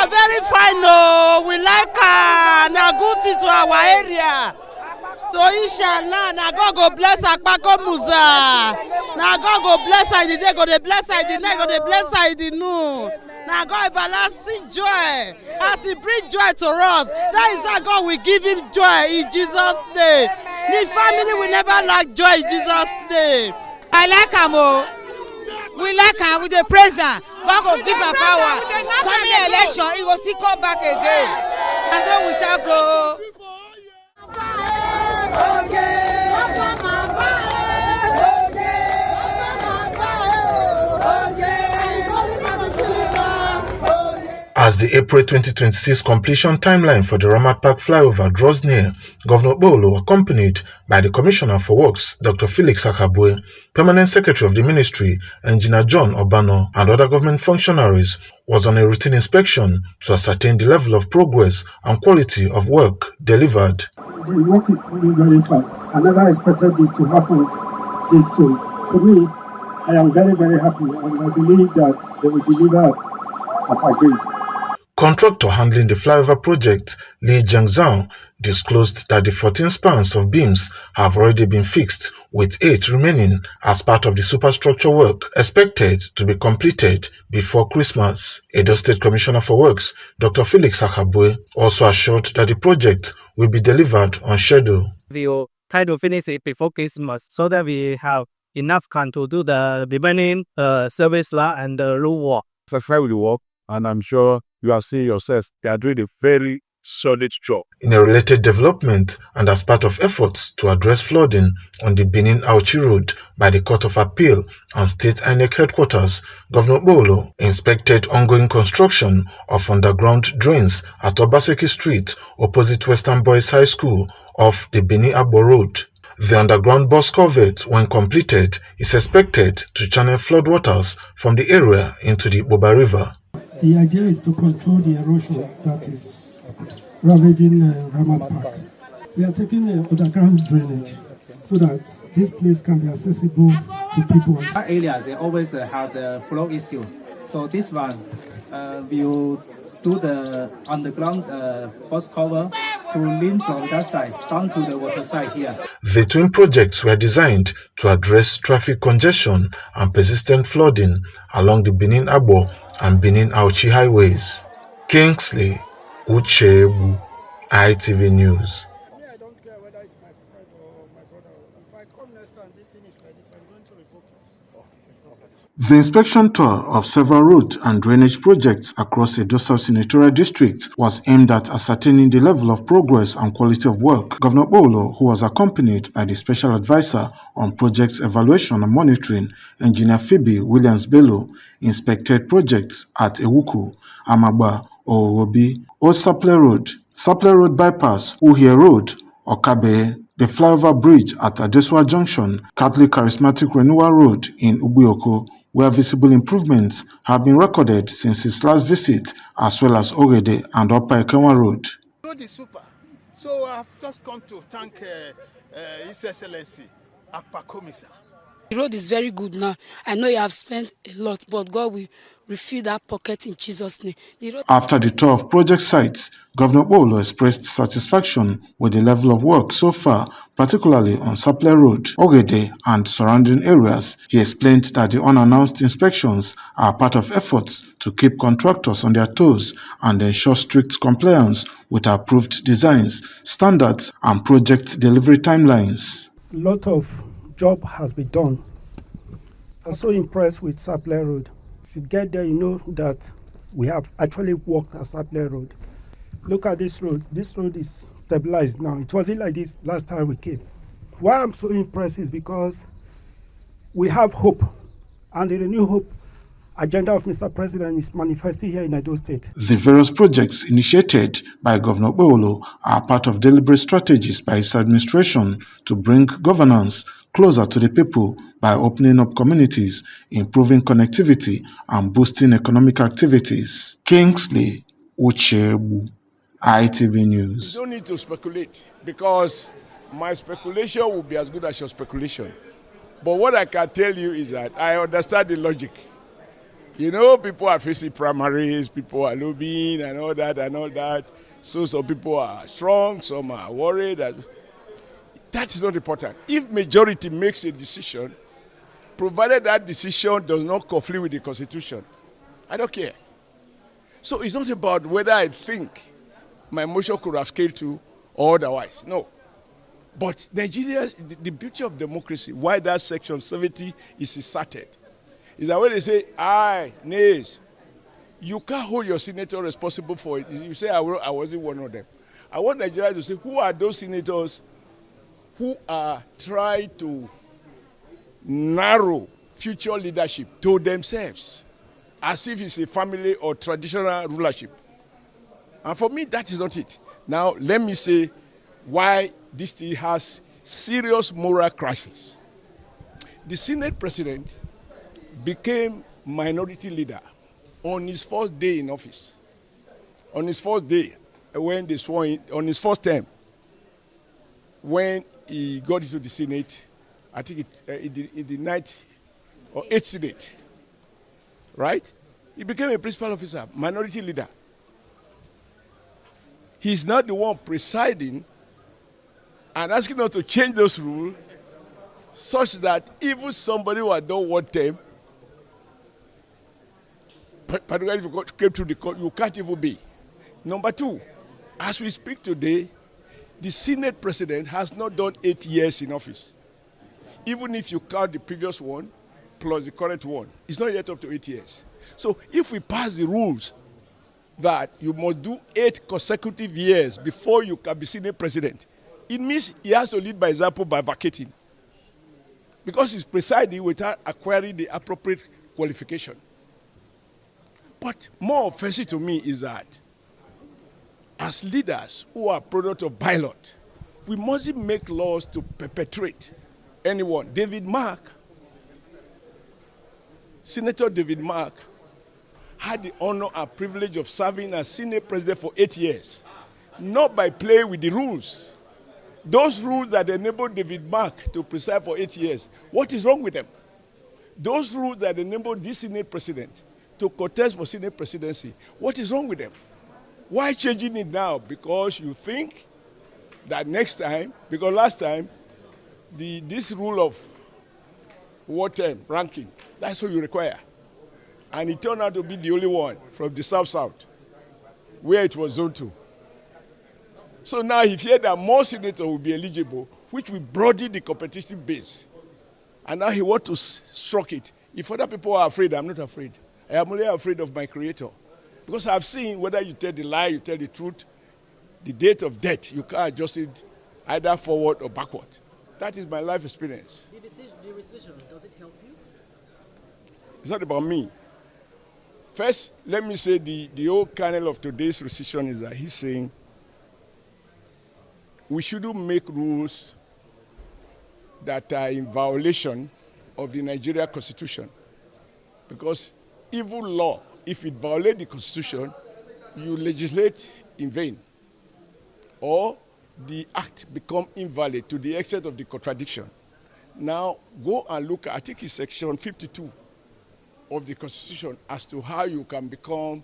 Very fine. No, we like na good to our area. So inshallah, na God go bless Akpako Musa. Na God go bless her the day, go dey bless her the night, go dey bless her the noon. Na God everlasting joy. As He bring joy to us, that is how God will give Him joy in Jesus' name. The family will never lack joy in Jesus' name. I like am. We like her with the president. God will give her power. Coming election, he will still come back again. And so we talk. As the April 2026 completion timeline for the Ramat Park flyover draws near, Governor Okpebholo, accompanied by the Commissioner for Works, Dr. Felix Akabue, Permanent Secretary of the Ministry, Engineer John Obano, and other government functionaries, was on a routine inspection to ascertain the level of progress and quality of work delivered. The work is moving very fast. I never expected this to happen this soon. For me, I am very, very happy, and I believe that they will deliver as agreed. Contractor handling the flyover project, Lee Jiangzhao, disclosed that the 14 spans of beams have already been fixed, with 8 remaining as part of the superstructure work expected to be completed before Christmas. Edo State Commissioner for Works, Dr. Felix Akabue, also assured that the project will be delivered on schedule. We will try to finish it before Christmas so that we have enough time to do the remaining service lot and the road work. Satisfied with the work, and I'm sure you are seeing yourselves, they are doing a very solid job. In a related development, and as part of efforts to address flooding on the Benin-Auchi Road by the Court of Appeal and State INEC headquarters, Governor Okpebholo inspected ongoing construction of underground drains at Obaseki Street opposite Western Boys High School off the Benin-Abo Road. The underground bus culvert, when completed, is expected to channel floodwaters from the area into the Boba River. The idea is to control the erosion that is ravaging Ramat Park. We are taking underground drainage so that this place can be accessible to people. That area, they always have the flow issue. So this one will do the underground bus cover to lean from that side down to the water side here. The twin projects were designed to address traffic congestion and persistent flooding along the Benin-Abo and Benin-Auchi highways. Kingsley Uchebu, ITV News. The inspection tour of several road and drainage projects across Edo South Senatorial District was aimed at ascertaining the level of progress and quality of work. Governor Okpebholo, who was accompanied by the Special Advisor on Projects Evaluation and Monitoring, Engineer Phoebe Williams-Bello, inspected projects at Ewuku, Amagba, Orobi, Old Sapele Road Bypass, Uhie Road, Okpebholo, the flyover bridge at Adeswa Junction, Catholic Charismatic Renewal Road in Ubuoko, where visible improvements have been recorded since his last visit, as well as Ogede and Upper Ekenwa Road. The road is super. So I've just come to thank His Excellency Akpakomisa. The road is very good now. I know you have spent a lot, but God will refill that pocket in Jesus' name. After the tour of project sites, Governor Okpebholo expressed satisfaction with the level of work so far, particularly on Sapele Road, Ogede, and surrounding areas. He explained that the unannounced inspections are part of efforts to keep contractors on their toes and ensure strict compliance with approved designs, standards, and project delivery timelines. A lot of job has been done. I'm so impressed with Sapele Road. If you get there, you know that we have actually walked at Sapele Road. Look at this road. This road is stabilized now. It wasn't like this last time we came. Why I'm so impressed is because we have hope, and the Renew Hope agenda of Mr. President is manifesting here in Edo State. The various projects initiated by Governor Okpebholo are part of deliberate strategies by his administration to bring governance closer to the people by opening up communities, improving connectivity, and boosting economic activities. Kingsley Uchebu, ITV You News. don't need to speculate, because my speculation will be as good as your speculation. But what I can tell you is that I understand the logic. You know, people are facing primaries, people are lobbying and all that. So some people are strong, some are worried. That is not important. If majority makes a decision, provided that decision does not conflict with the Constitution, I don't care. So it's not about whether I think my motion could have scaled to or otherwise. No. But Nigeria, the beauty of democracy, why that section 70 is inserted, is that when they say aye, nays, you can't hold your senator responsible for it. You say I wasn't one of them. I want Nigeria to say, who are those senators who are trying to narrow future leadership to themselves, as if it's a family or traditional rulership? And for me, that is not it. Now, let me say why this thing has serious moral crisis. The Senate president became minority leader on his first day in office. On his first day, when they swore in, on his first term, when he got into the Senate, I think in the 9th or 8th Senate, right? He became a principal officer, minority leader. He's not the one presiding and asking us to change those rules such that even somebody who had done one term, particularly if you came to the court, you can't even be. Number two, as we speak today, the Senate president has not done 8 years in office. Even if you count the previous one plus the current one, it's not yet up to 8 years. So if we pass the rules that you must do 8 consecutive years before you can be Senate president, it means he has to lead by example by vacating, because he's presiding without acquiring the appropriate qualification. But more offensive to me is that as leaders who are product of ballot, we mustn't make laws to perpetuate anyone. Senator David Mark had the honor and privilege of serving as Senate president for 8 years, not by playing with the rules. Those rules that enabled David Mark to preside for 8 years, what is wrong with them? Those rules that enabled this Senate president to contest for Senate presidency, what is wrong with them? Why changing it now? Because you think that next time, because last time, this rule of what term, ranking, that's what you require. And it turned out to be the only one from the South, where it was zone 2. So now he feared that more senators will be eligible, which will broaden the competitive base. And now he wants to shrunk it. If other people are afraid, I'm not afraid. I am only afraid of my creator. Because I've seen whether you tell the lie, you tell the truth, the date of death, you can't adjust it either forward or backward. That is my life experience. The recession, does it help you? It's not about me. First, let me say the whole kernel of today's recession is that he's saying we shouldn't make rules that are in violation of the Nigeria Constitution. Because evil law, if it violates the Constitution, you legislate in vain. Or the act becomes invalid to the extent of the contradiction. Now, go and look at, I think it's section 52 of the Constitution as to how you can become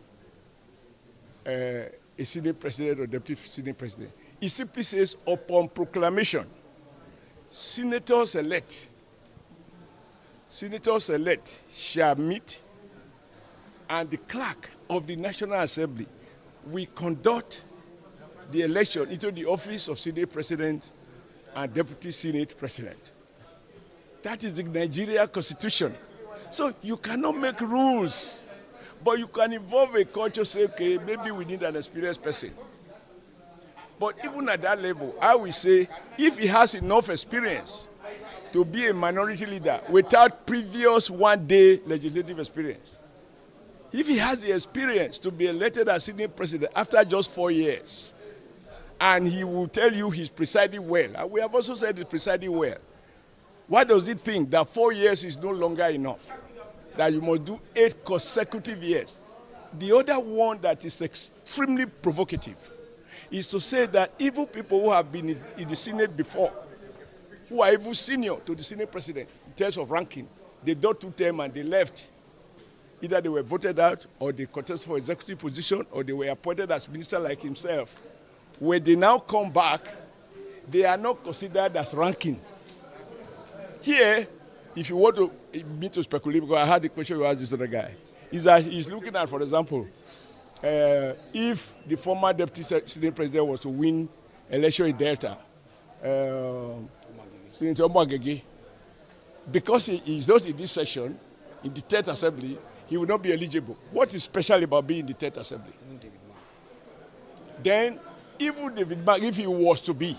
a Senate president or deputy Senate president. It simply says, upon proclamation, senators-elect shall meet, and the clerk of the National Assembly will conduct the election into the office of Senate President and Deputy Senate President. That is the Nigeria Constitution. So you cannot make rules, but you can involve a culture, say, okay, maybe we need an experienced person. But even at that level, I will say, if he has enough experience to be a minority leader without previous one-day legislative experience, if he has the experience to be elected as Senate President after just 4 years, and he will tell you he's presiding well, and we have also said he's presiding well, why does he think that 4 years is no longer enough? That you must do 8 consecutive years? The other one that is extremely provocative is to say that even people who have been in the Senate before, who are even senior to the Senate president in terms of ranking, they did 2 terms and they left. Either they were voted out, or they contested for executive position, or they were appointed as minister like himself. When they now come back, they are not considered as ranking. Here, if you want me to speculate, because I had the question you asked this other guy, is that he's looking at, for example, if the former deputy Senate president was to win election in Delta, Senator Omagege, because he is not in this session, in the 10th Assembly, he will not be eligible. What is special about being in the 10th Assembly? Then, even David Mark, if he was to be,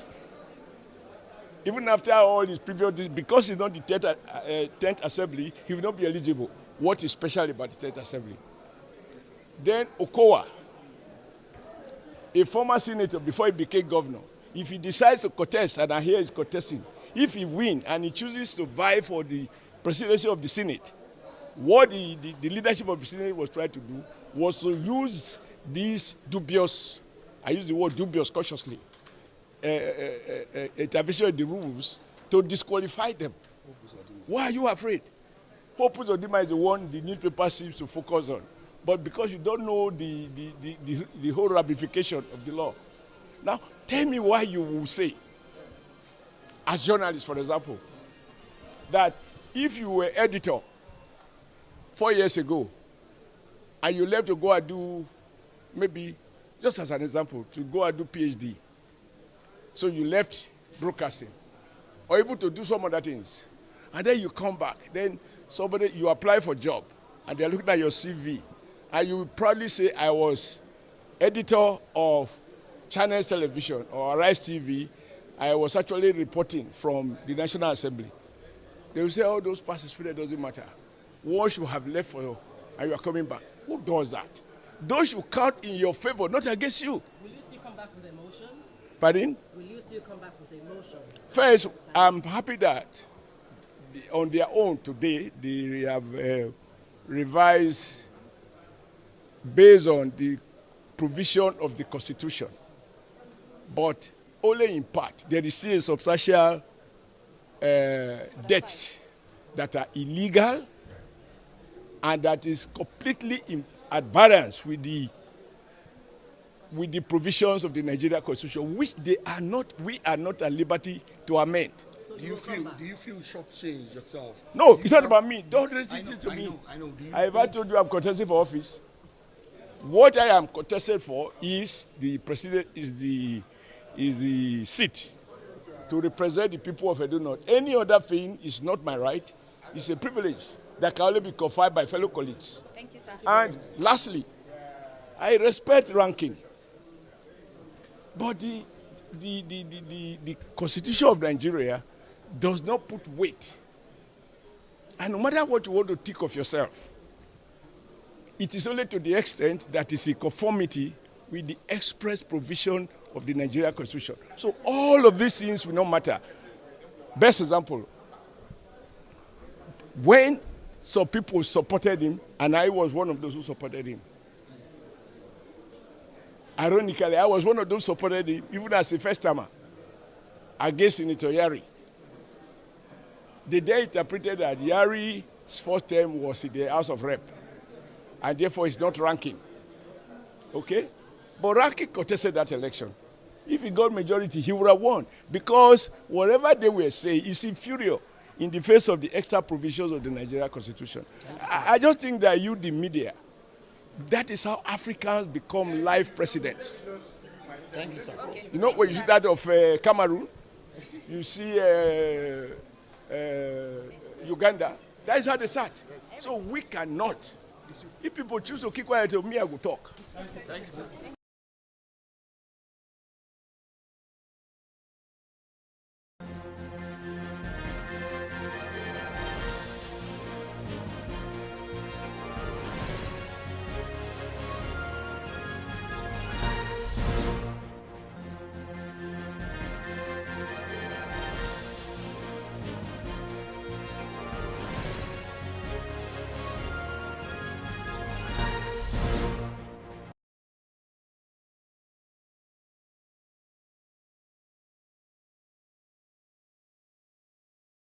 even after all his previous, because he's not in the 10th Assembly, he will not be eligible. What is special about the 10th Assembly? Then Okowa, a former senator before he became governor, if he decides to contest, and I hear he's contesting, if he wins and he chooses to vie for the presidency of the Senate, what the leadership of the Senate was trying to do was to use these dubious, I use the word dubious cautiously, intervention in the rules to disqualify them. Why are you afraid? Hope Uzodinma is the one the newspaper seems to focus on. But because you don't know the whole ramification of the law. Now, tell me why you will say, as journalists, for example, that if you were editor 4 years ago, and you left to go and do, maybe, just as an example, to go and do PhD. So you left broadcasting, or even to do some other things. And then you come back, then you apply for a job, and they're looking at your CV, and you would probably say, I was editor of Channels Television or Arise TV. I was actually reporting from the National Assembly. They will say, oh, those past experience doesn't matter. Once you have left for you, and you are coming back. Who does that? Those should count in your favor, not against you. Will you still come back with emotion? Pardon? Will you still come back with emotion? First, I'm happy that on their own today, they have revised based on the provision of the Constitution. But only in part. There is still a substantial debts that are illegal and that is completely in adherence with the provisions of the Nigeria Constitution, which we are not at liberty to amend. So do you feel shortchanged yourself? No, it's not about me. Don't raise it to me. I know. I have told you I'm contesting for office. What I am contested for is the president is the seat to represent the people of Edo North. Any other thing is not my right. It's a privilege that can only be conferred by fellow colleagues. Thank you, sir. And lastly, I respect ranking. But the Constitution of Nigeria does not put weight. And no matter what you want to think of yourself, it is only to the extent that it's in conformity with the express provision of the Nigeria Constitution. So all of these things will not matter. Best example, when some people supported him, and I was one of those who supported him. Ironically, I was one of those who supported him, even as a first-timer, against Senator Yari. They interpreted that Yari's first term was in the House of Rep, and therefore it's not ranking. Okay? But ranking contested that election. If he got majority, he would have won, because whatever they were saying is inferior in the face of the extra provisions of the Nigeria Constitution. I just think that you, the media, that is how Africans become live presidents. Thank you, sir. Okay. You know, when you see that of Cameroon, you see Uganda, that is how they start. So we cannot. If people choose to keep quiet, me, I will talk. Thank you, sir.